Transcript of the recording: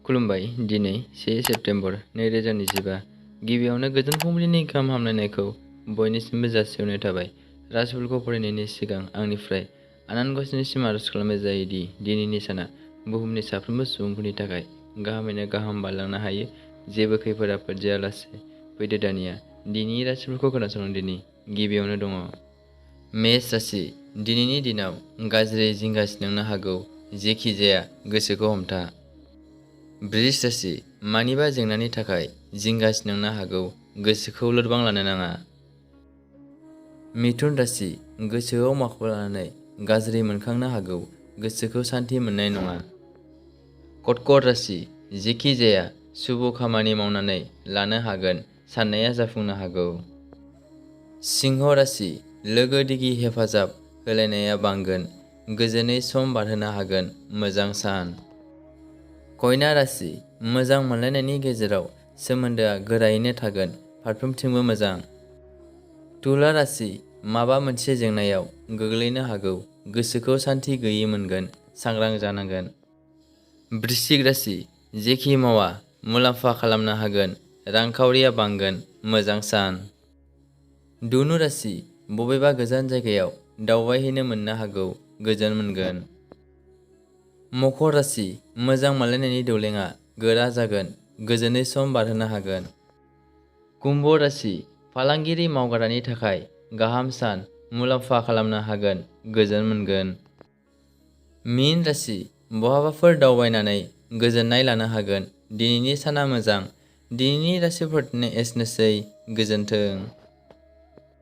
खुलुमबाय। दिनै 1 सेप्तेम्बर 2025। गिबियावनो गोजोन फुंबिलिनि गाहाम हामलायनायखौ बयनिसिमबो जासिहरनाय थाबाय। राशिफलखौ फरायनायनि सिगां आंनिफ्राय आनान गसाइनिसिम आरज खालामनाय जायो दि दिनैनि साना बुहुमनि साफ्रोमबो सुबुंफोरनि थाखाय गाहामैनो गाहाम बारलांनो हायो। जेबो खैफोद आफोद जायालासे फैदो दानिया दिनैनि राशिफोरखौ खोनासंदिनि। गिबियावनो दङ मेष राशि। दिनैनि दिनाव गाज्रि जिंगा सिनांनो हागौ, जेखि जाया गोसोखौ हमथा। बृष राशि। मानिबा जेंनानि थाखाय जिंगा सिनांनो हागौ, गोसोखौ लोरबां लानो नाङा। मिथुन राशि। गोसोआव माखौ लानानै गाज्रि मोनखांनो हागौ, गोसोखौ सान्थि मोननाय नङा। कर्कट राशि। जेखि जाया शुभ खामानि मावनानै लानो हागोन, साननाया जाफुंनो हागौ। सिंह राशि। लोगो दिगि हेफाजाब होलायनाया बांगोन, गोजोनै सम बारहोनो हागोन, मोजां सान। कन्या राशि। मोजां मोनलायनायनि गेजेराव सोमोन्दोआ गोरायैनो थागोन, फारफ्रोमथिंबो मोजां। तुला राशि। माबा मोनसे जेंनायाव गोग्लैनो हागौ, गोसोखौ सान्थि गैयै मोनगोन, सांग्रां जानांगोन। वृश्चिक राशि। जेखि मावा मुलाम्फा खालामनो हागोन, रांखावरिया बांगोन, मोजां सान। धनु राशि। बबेबा गोजान जायगायाव दावबायहैनो मोननो हागौ, गोजोन मोनगोन। मकर राशि। मोजां मोनलायनायनि दौलेंआ गोरा जागोन, गोजोनै सम बारहोनो हागोन। कुम्भ राशि। फालांगिरि मावग्रानि थाखाय गाहाम सान, मुलाम्फा खालामनो हागोन, गोजोन मोनगोन। मीन राशि। बहाबाफोर दावबायनानै गोजोननाय लानो हागोन, दिनैनि साना मोजां। दिनैनि राशिफोरनो एसेनोसै, गोजोन्थों।